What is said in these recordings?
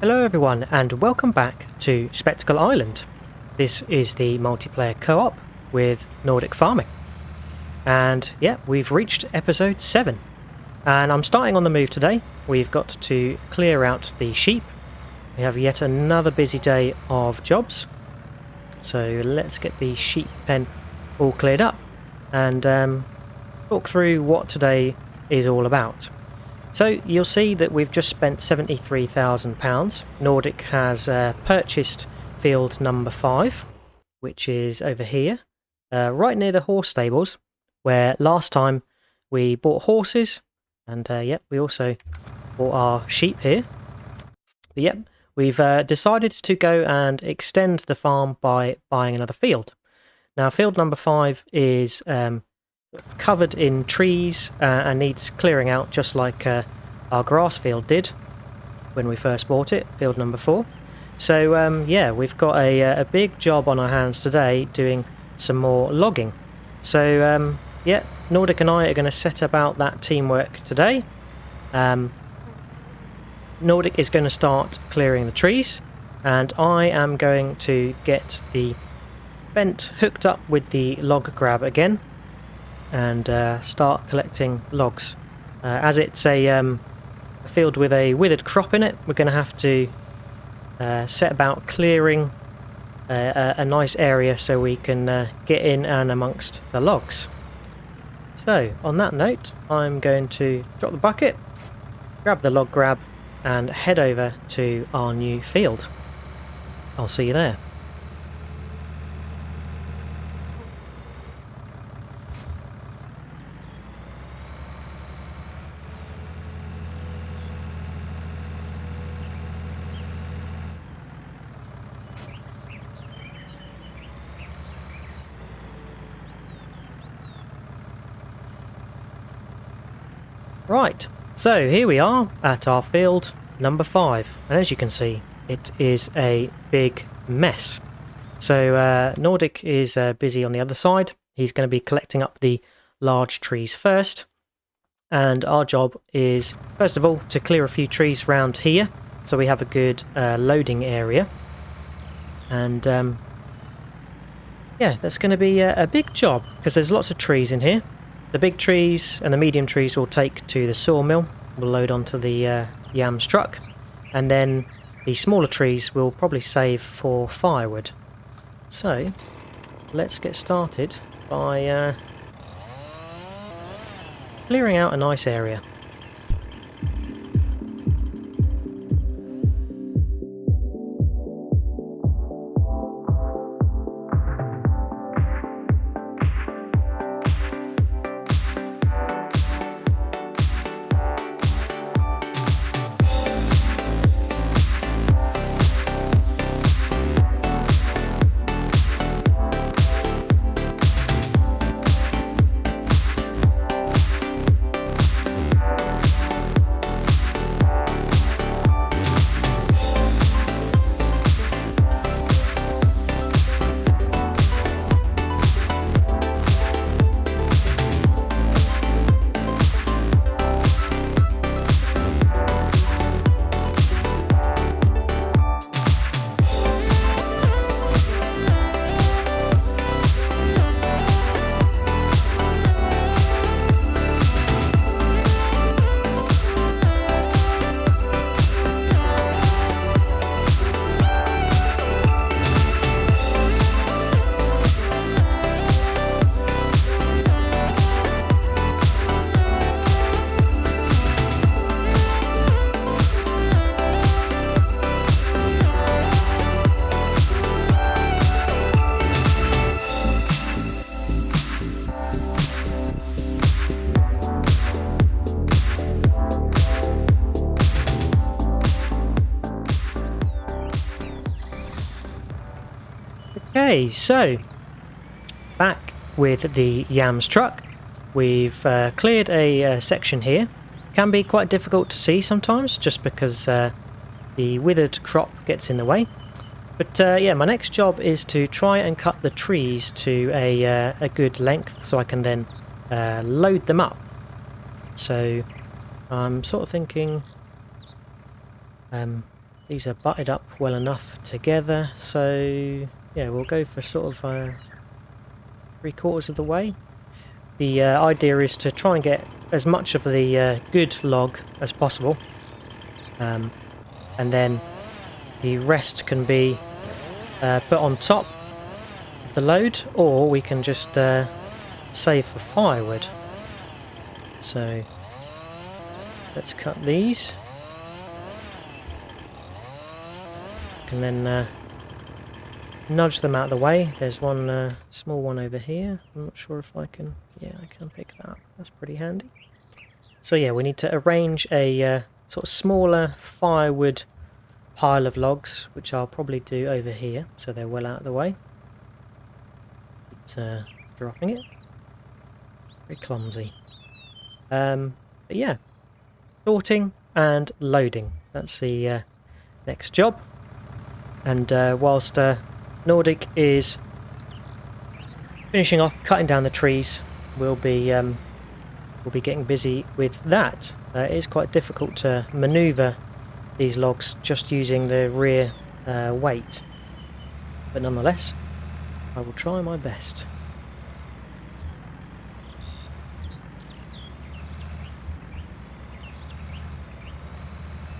Hello everyone and welcome back to Spectacle Island. This is the multiplayer co-op with Nordic Farming. And yeah, we've reached episode 7. And I'm starting on the move today. We've got to clear out the sheep. We have yet another busy day of jobs. So let's get the sheep pen all cleared up and talk through what today is all about. So you'll see that we've just spent £73,000. Nordic has purchased field number 5, which is over here, right near the horse stables, where last time we bought horses, and yep, we also bought our sheep here. But yep, we've decided to go and extend the farm by buying another field. Now field number 5 is covered in trees and needs clearing out, just like our grass field did when we first bought it, field number 4. So yeah, we've got a big job on our hands today doing some more logging. So yeah, Nordic and I are going to set about that teamwork today. Nordic is going to start clearing the trees, and I am going to get the vent hooked up with the log grab again and start collecting logs. As it's a field with a withered crop in it, we're going to have to set about clearing a nice area so we can get in and amongst the logs. So on that note, I'm going to drop the bucket, grab the log grab and head over to our new field. I'll see you there. Right, so here we are at our field number 5, and as you can see, it is a big mess. So Nordic is busy on the other side. He's going to be collecting up the large trees first, and our job is, first of all, to clear a few trees around here, so we have a good loading area. And yeah, that's going to be a big job, because there's lots of trees in here. The big trees and the medium trees we'll take to the sawmill. We'll load onto the yams truck, and then the smaller trees we'll probably save for firewood. So let's get started by clearing out a nice area. Okay, so back with the yams truck. We've cleared a section here. Can be quite difficult to see sometimes, just because the withered crop gets in the way. But yeah, my next job is to try and cut the trees to a good length so I can then load them up. So I'm sort of thinking, these are butted up well enough together, so yeah, we'll go for sort of 3/4 of the way. The idea is to try and get as much of the good log as possible, and then the rest can be put on top of the load, or we can just save for firewood. So let's cut these. And then nudge them out of the way. There's one small one over here. I'm not sure if I can... yeah, I can pick that up. That's pretty handy. So yeah, we need to arrange a sort of smaller firewood pile of logs, which I'll probably do over here, so they're well out of the way. Keep dropping it. Very clumsy. But yeah, sorting and loading. That's the next job. And whilst Nordic is finishing off cutting down the trees, we'll be getting busy with that. It is quite difficult to manoeuvre these logs just using the rear weight, but nonetheless, I will try my best.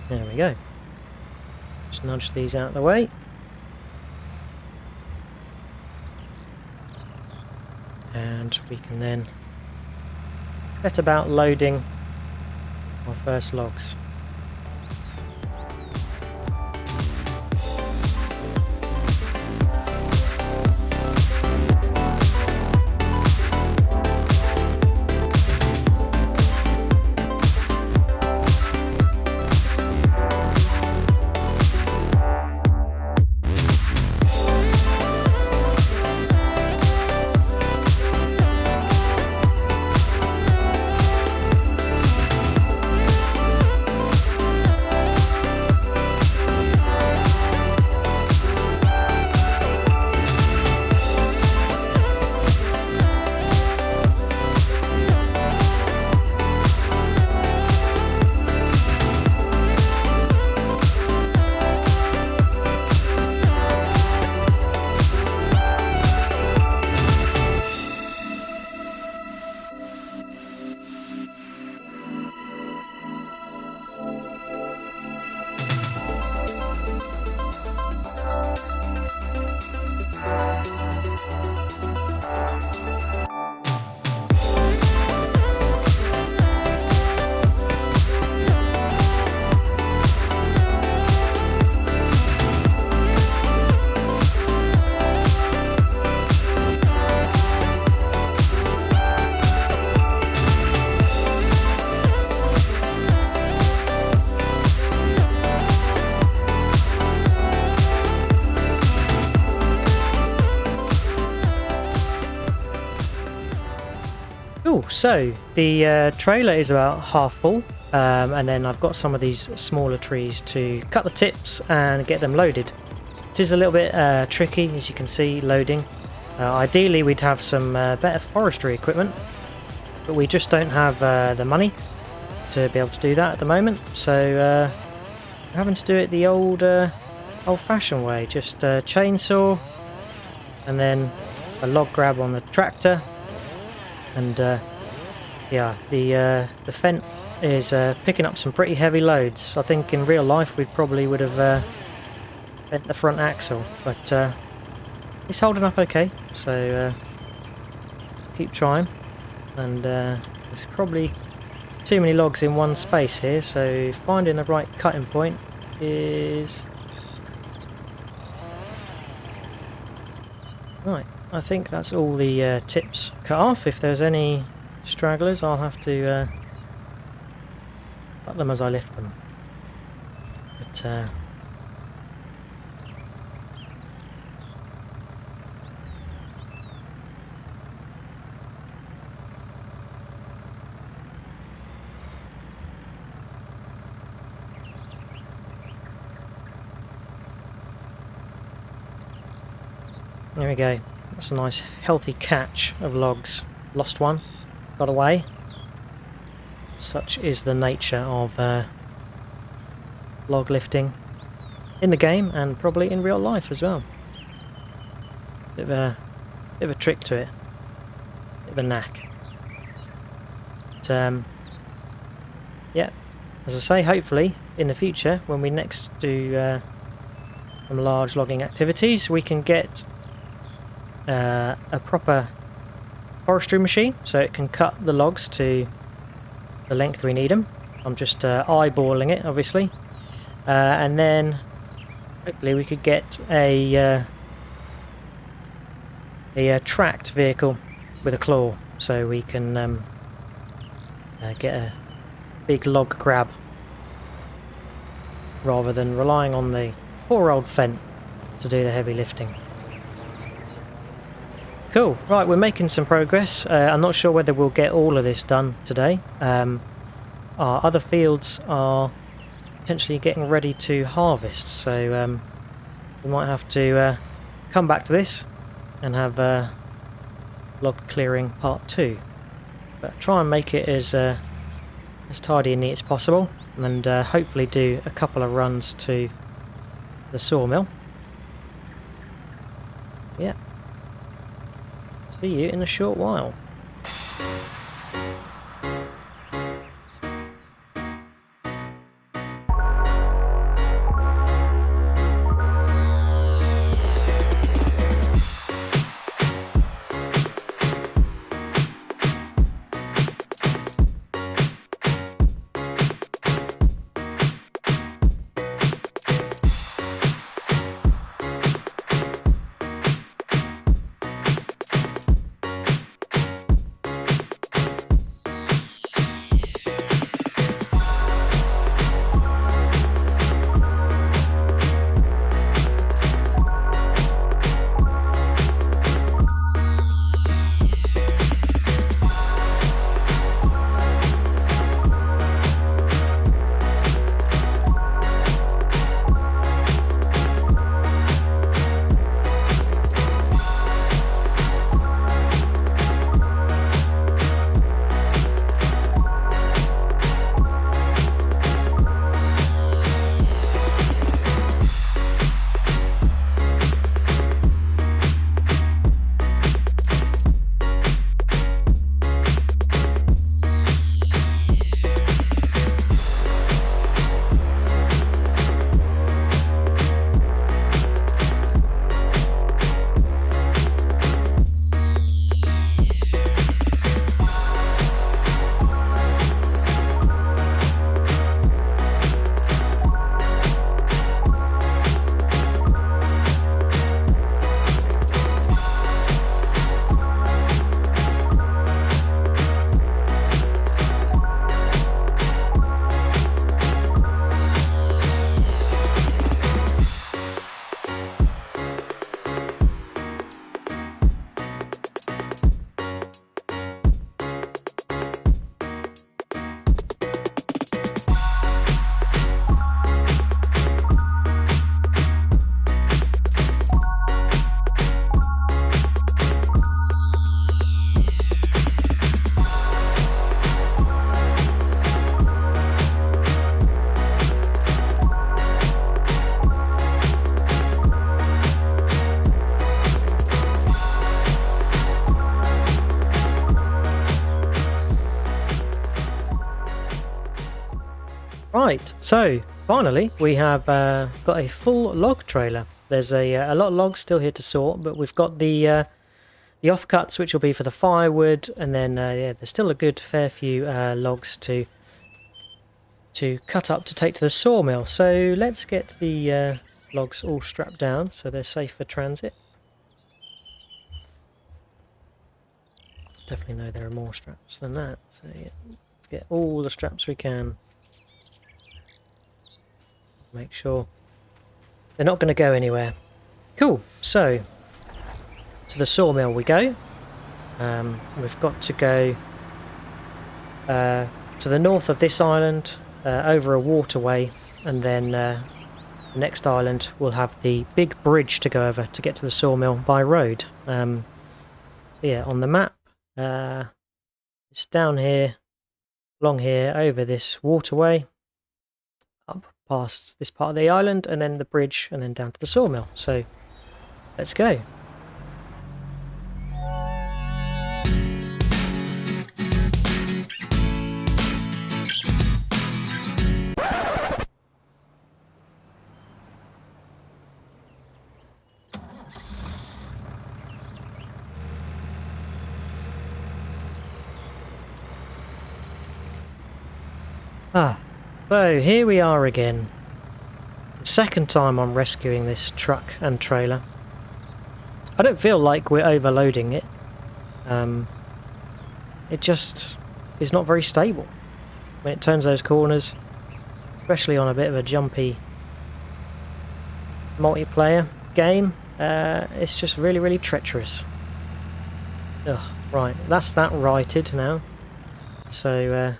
There we go. Just nudge these out of the way. And we can then set about loading our first logs. Cool, so the trailer is about half full, and then I've got some of these smaller trees to cut the tips and get them loaded. It is a little bit tricky, as you can see, loading. Ideally we'd have some better forestry equipment, but we just don't have the money to be able to do that at the moment, so we're having to do it the old-fashioned way, just chainsaw and then a log grab on the tractor. And yeah, the Fent is picking up some pretty heavy loads. I think in real life we probably would have bent the front axle, but it's holding up okay, so keep trying. And there's probably too many logs in one space here, so finding the right cutting point is... right. I think that's all the tips cut off. If there's any stragglers, I'll have to cut them as I lift them. But there we go. That's a nice healthy catch of logs. Lost one, got away. Such is the nature of log lifting. in the game and probably in real life as well. Bit of a trick to it, bit of a knack. But, yeah, as I say, hopefully in the future when we next do some large logging activities, we can get a proper forestry machine so it can cut the logs to the length we need them. I'm just eyeballing it, obviously, and then hopefully we could get a tracked vehicle with a claw, so we can get a big log grab rather than relying on the poor old Fent to do the heavy lifting. Cool, right, we're making some progress. I'm not sure whether we'll get all of this done today. Our other fields are potentially getting ready to harvest, so we might have to come back to this and have log clearing part 2. But try and make it as tidy and neat as possible, and hopefully do a couple of runs to the sawmill. Yeah. See you in a short while. Right, so finally we have got a full log trailer. There's a lot of logs still here to sort, but we've got the offcuts, which will be for the firewood, and then yeah, there's still a good fair few logs to cut up to take to the sawmill. So let's get the logs all strapped down so they're safe for transit. Definitely know there are more straps than that, so yeah, let's get all the straps we can. Make sure they're not going to go anywhere. Cool, so to the sawmill we go. We've got to go to the north of this island, over a waterway, and then the next island will have the big bridge to go over to get to the sawmill by road. So yeah, on the map, it's down here, along here, over this waterway, up past this part of the island and then the bridge and then down to the sawmill. So let's go. So here we are again. The second time I'm rescuing this truck and trailer. I don't feel like we're overloading it. It just is not very stable when it turns those corners, especially on a bit of a jumpy multiplayer game. It's just really, really treacherous. Ugh, right, that's that righted now. So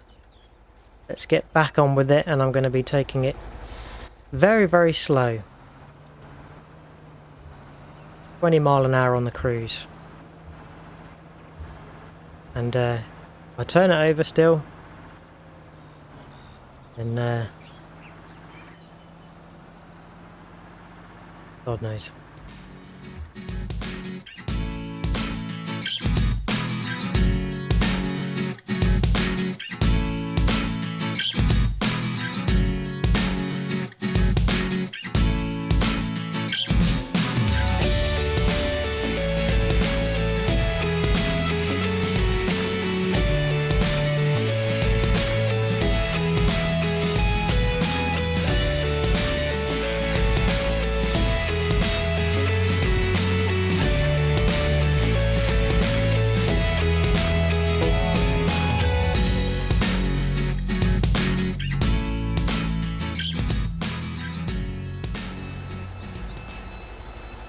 let's get back on with it, and I'm going to be taking it very, very slow. 20 mile an hour on the cruise. And I turn it over still. And God knows.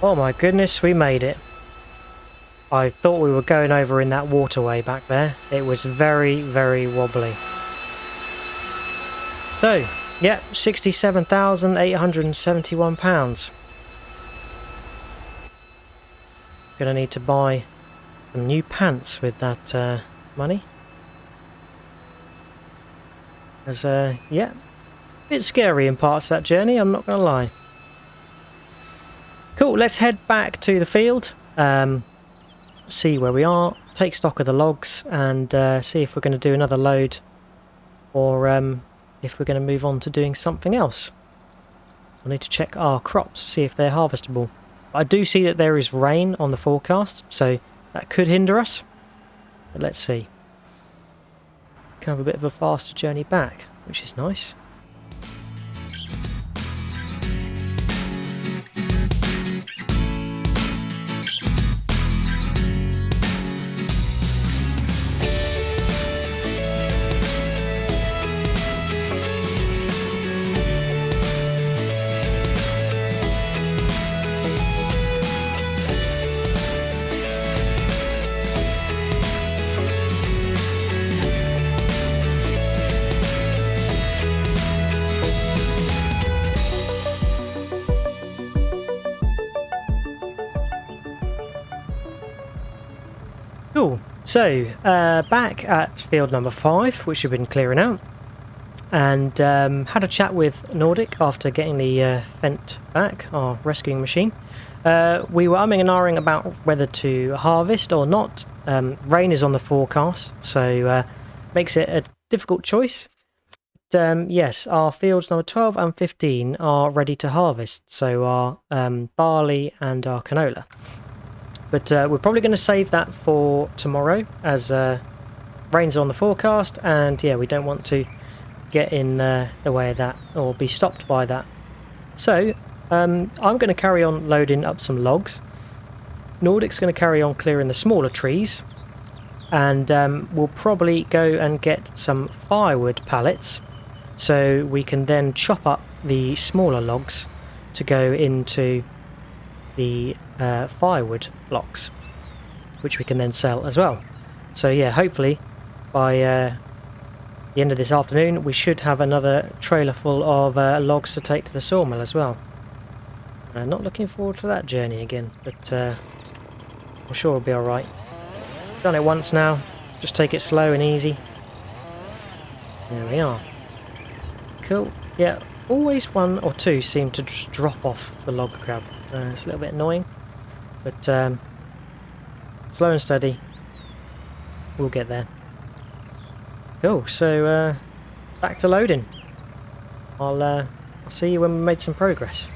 Oh my goodness, we made it. I thought we were going over in that waterway back there. It was very, very wobbly. So, yeah, £67,871. Gonna need to buy some new pants with that money. As yeah, a bit scary in parts of that journey, I'm not gonna lie. Cool, let's head back to the field, see where we are, take stock of the logs, and see if we're going to do another load, or if we're going to move on to doing something else. We'll need to check our crops, see if they're harvestable. I do see that there is rain on the forecast, so that could hinder us, but let's see. Can have a bit of a faster journey back, which is nice. Cool, so back at field number 5, which we've been clearing out, and had a chat with Nordic after getting the Fent back, our rescuing machine. We were umming and ahhing about whether to harvest or not. Rain is on the forecast, so makes it a difficult choice. But, yes, our fields number 12 and 15 are ready to harvest, so our barley and our canola. But we're probably going to save that for tomorrow, as rain's on the forecast, and yeah, we don't want to get in the way of that or be stopped by that. So I'm going to carry on loading up some logs. Nordic's going to carry on clearing the smaller trees, and we'll probably go and get some firewood pallets so we can then chop up the smaller logs to go into the firewood blocks, which we can then sell as well. So yeah, hopefully by the end of this afternoon we should have another trailer full of logs to take to the sawmill as well. Not looking forward to that journey again, but I'm sure it'll be alright. Done it once now, just take it slow and easy. There we are. Cool, yeah, always one or two seem to just drop off the log grab. It's a little bit annoying, but slow and steady, we'll get there. Cool, so back to loading. I'll see you when we made some progress.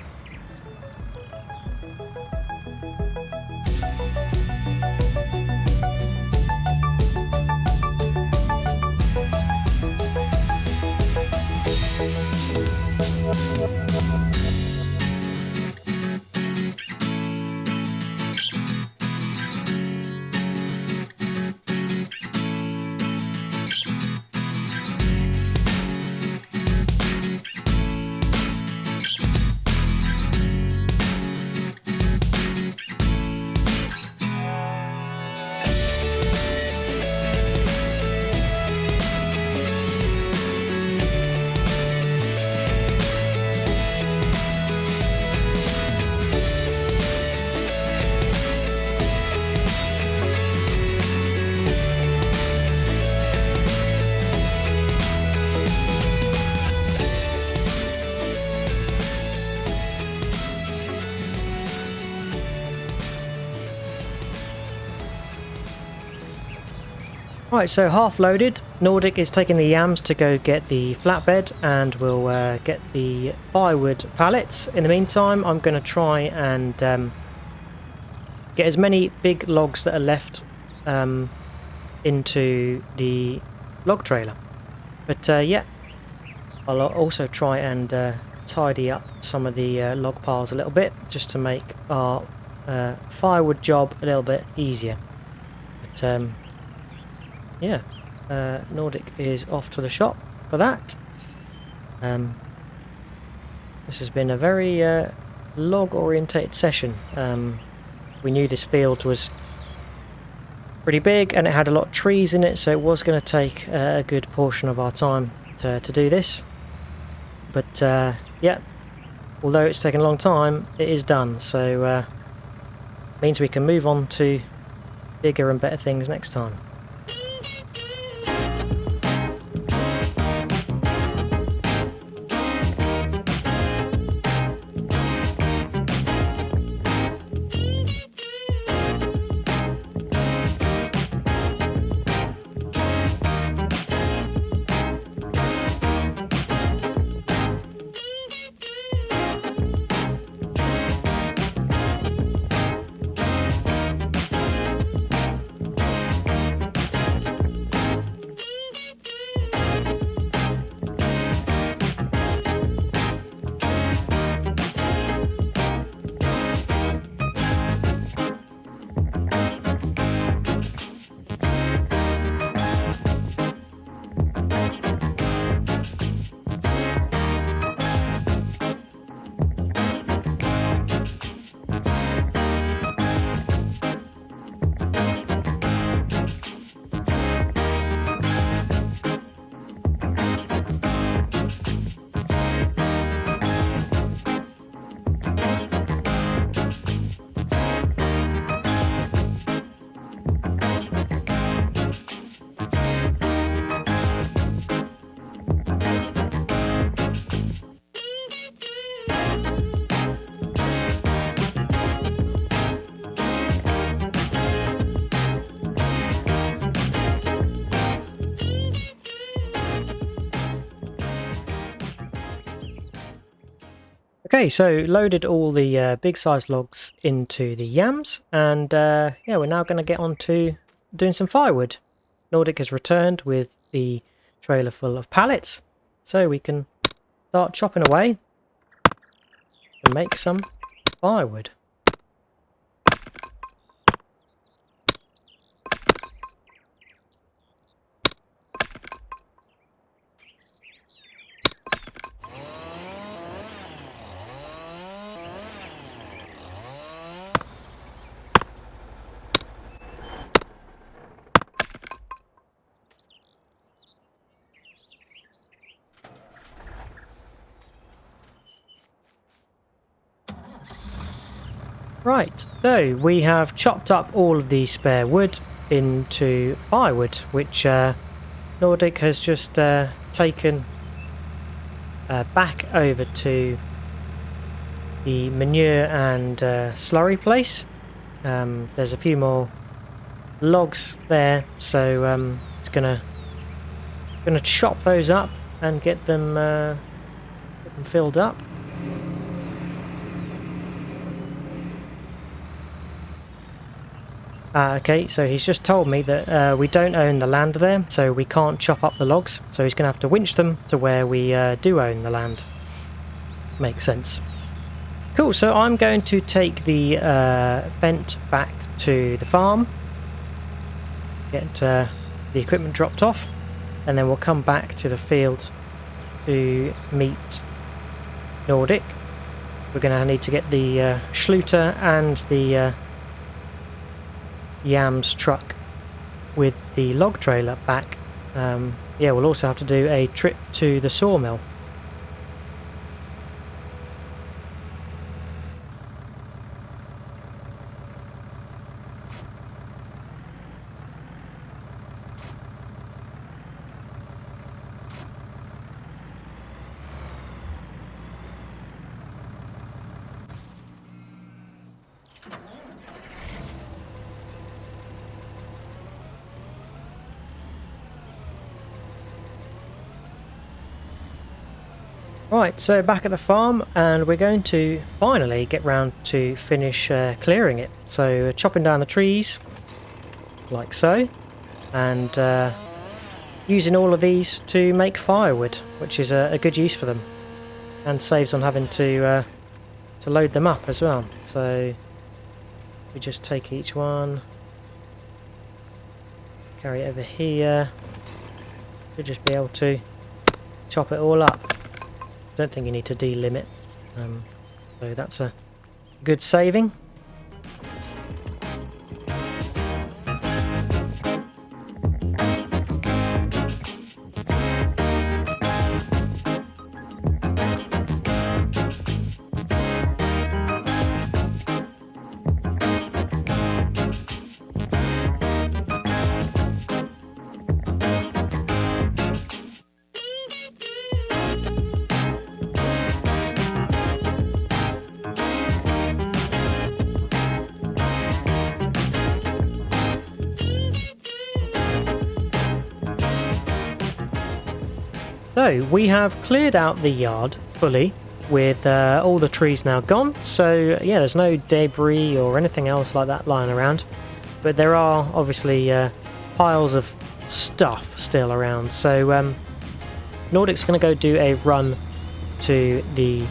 Right, so half loaded. Nordic is taking the yams to go get the flatbed, and we'll get the firewood pallets. In the meantime, I'm going to try and get as many big logs that are left into the log trailer. But yeah, I'll also try and tidy up some of the log piles a little bit, just to make our firewood job a little bit easier. But yeah, Nordic is off to the shop for that. This has been a very log orientated session. We knew this field was pretty big and it had a lot of trees in it, so it was going to take a good portion of our time to do this. But yeah, although it's taken a long time, it is done, so means we can move on to bigger and better things next time. Okay, so loaded all the big size logs into the yams, and yeah, we're now going to get on to doing some firewood. Nordic has returned with the trailer full of pallets, so we can start chopping away and make some firewood. Right, so we have chopped up all of the spare wood into firewood, which Nordic has just taken back over to the manure and slurry place. There's a few more logs there, so it's gonna chop those up and get them filled up. Okay, so he's just told me that we don't own the land there, so we can't chop up the logs, so he's going to have to winch them to where we do own the land. Makes sense. Cool, so I'm going to take the vent back to the farm, get the equipment dropped off, and then we'll come back to the field to meet Nordic. We're going to need to get the Schluter and the Yams truck with the log trailer back. Yeah, we'll also have to do a trip to the sawmill. Right, so back at the farm, and we're going to finally get round to finish clearing it. So chopping down the trees, like so, and using all of these to make firewood, which is a good use for them, and saves on having to load them up as well. So we just take each one, carry it over here. We'll just be able to chop it all up. Don't think you need to delimit, so that's a good saving. So we have cleared out the yard fully with all the trees now gone, so yeah, there's no debris or anything else like that lying around, but there are obviously piles of stuff still around. So Nordic's going to go do a run to the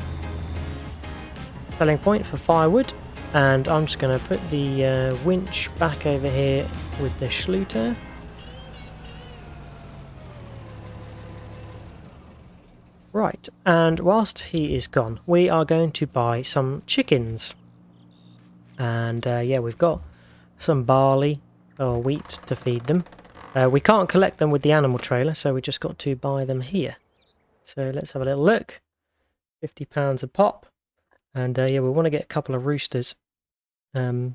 selling point for firewood, and I'm just going to put the winch back over here with the Schluter. Right, and whilst he is gone, we are going to buy some chickens. And yeah, we've got some barley or wheat to feed them. We can't collect them with the animal trailer, so we just got to buy them here. So let's have a little look. £50 a pop. And yeah, we want to get a couple of roosters to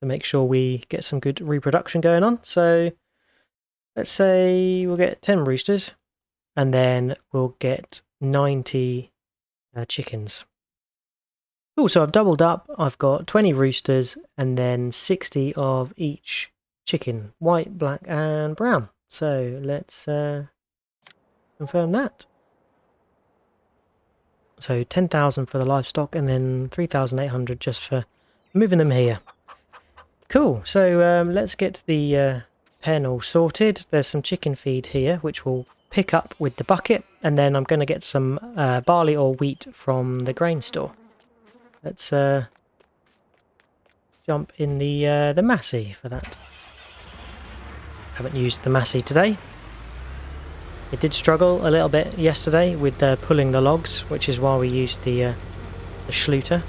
make sure we get some good reproduction going on. So let's say we'll get 10 roosters, and then we'll get 90 chickens. Cool, so I've doubled up. I've got 20 roosters and then 60 of each chicken, white, black and brown. So let's confirm that. So 10,000 for the livestock and then 3,800 just for moving them here. Cool, so let's get the pen all sorted. There's some chicken feed here which we'll pick up with the bucket, and then I'm going to get some barley or wheat from the grain store. Let's jump in the Massey for that. Haven't used the Massey today. It did struggle a little bit yesterday with pulling the logs, which is why we used the Schluter.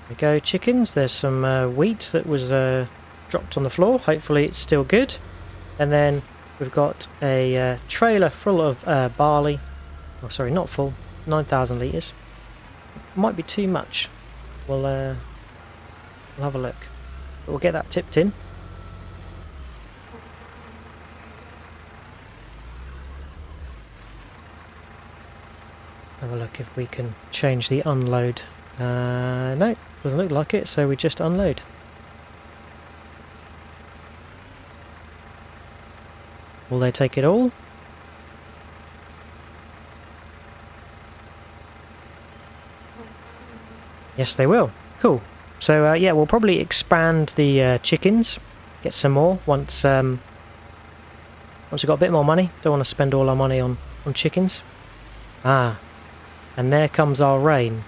we go, chickens. There's some wheat that was dropped on the floor. Hopefully it's still good. And then we've got a trailer full of barley. Oh, sorry, not full. 9,000 litres. Might be too much. We'll have a look. But we'll get that tipped in. Have a look if we can change the unload. No, doesn't look like it, so we just unload. Will they take it all? Yes, they will. Cool. So yeah, we'll probably expand the chickens, get some more once we've got a bit more money. Don't want to spend all our money on chickens. Ah, and there comes our rain.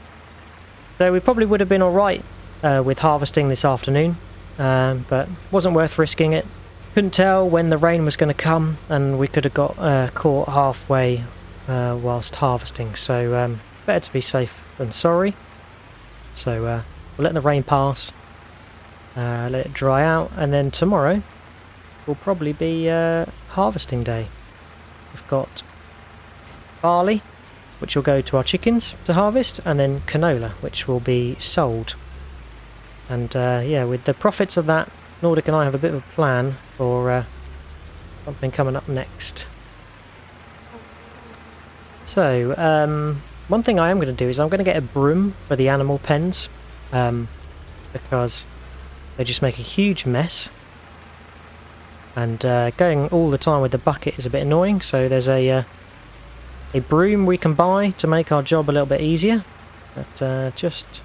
So we probably would have been alright with harvesting this afternoon, but wasn't worth risking it. Couldn't tell when the rain was going to come, and we could have got caught halfway whilst harvesting. So better to be safe than sorry. So we'll let the rain pass, let it dry out, and then tomorrow will probably be harvesting day. We've got barley, which will go to our chickens to harvest, and then canola, which will be sold. And yeah, with the profits of that, Nordic and I have a bit of a plan for something coming up next. So, one thing I am going to do is I'm going to get a broom for the animal pens, because they just make a huge mess. And going all the time with the bucket is a bit annoying, so there's a broom we can buy to make our job a little bit easier. But just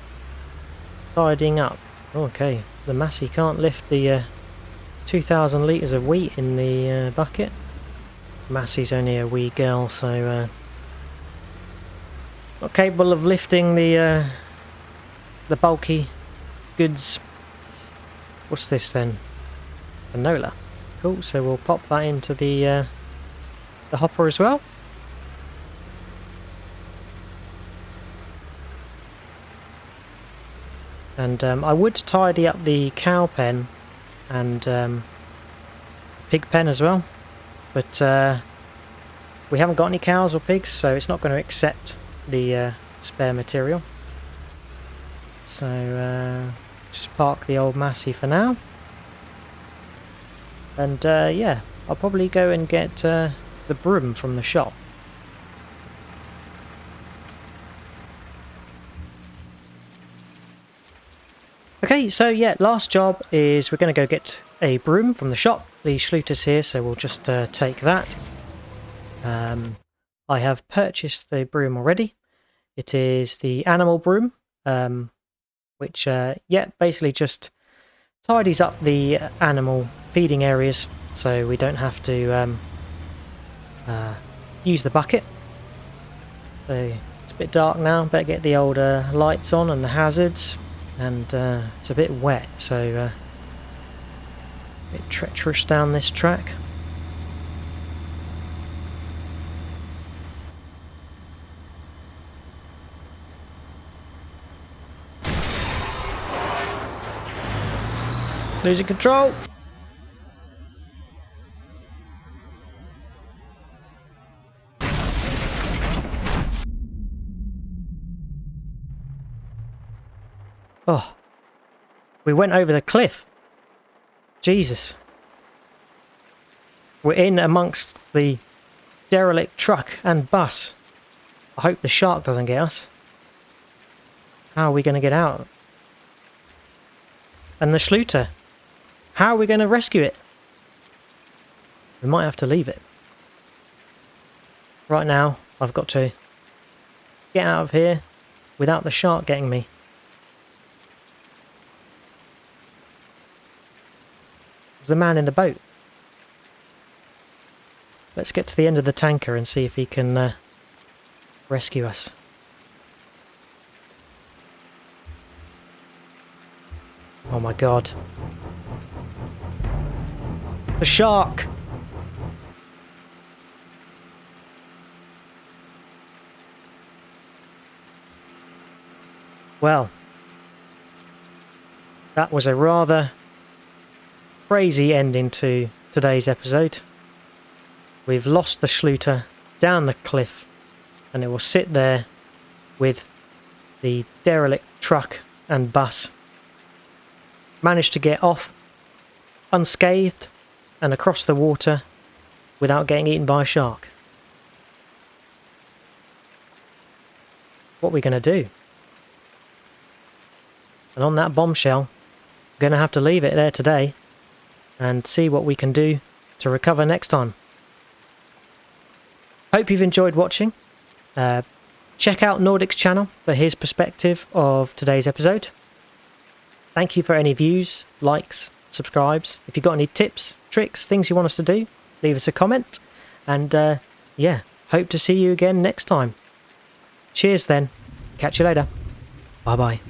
tidying up. Okay, the Massey can't lift the 2,000 litres of wheat in the bucket. Massey's only a wee girl, so not capable of lifting the bulky goods. What's this then? Canola. Cool, so we'll pop that into the hopper as well. And I would tidy up the cow pen and pig pen as well, but we haven't got any cows or pigs, so it's not going to accept the spare material. So just park the old Massey for now. And yeah, I'll probably go and get the broom from the shop. Okay, so yeah, last job is we're going to go get a broom from the shop. The Schluter's here, so we'll just take that. I have purchased the broom already. It is the animal broom, which, yeah, basically just tidies up the animal feeding areas so we don't have to use the bucket. So it's a bit dark now, better get the old lights on and the hazards. And it's a bit wet, so a bit treacherous down this track. Losing control. Oh, we went over the cliff. Jesus. We're in amongst the derelict truck and bus. I hope the shark doesn't get us. How are we going to get out? And the Schluter. How are we going to rescue it? We might have to leave it. Right now, I've got to get out of here without the shark getting me. There's the man in the boat. Let's get to the end of the tanker and see if he can rescue us. Oh my god. The shark! Well, that was a rather crazy ending to today's episode. We've lost the Schluter down the cliff, and it will sit there with the derelict truck and bus. Managed to get off unscathed and across the water without getting eaten by a shark. What are we going to do? And on that bombshell, we're going to have to leave it there today and see what we can do to recover next time. Hope you've enjoyed watching. Check out Nordic's channel for his perspective of today's episode. Thank you for any views, likes, subscribes. If you've got any tips, tricks, things you want us to do, leave us a comment. And yeah, hope to see you again next time. Cheers then. Catch you later. Bye bye.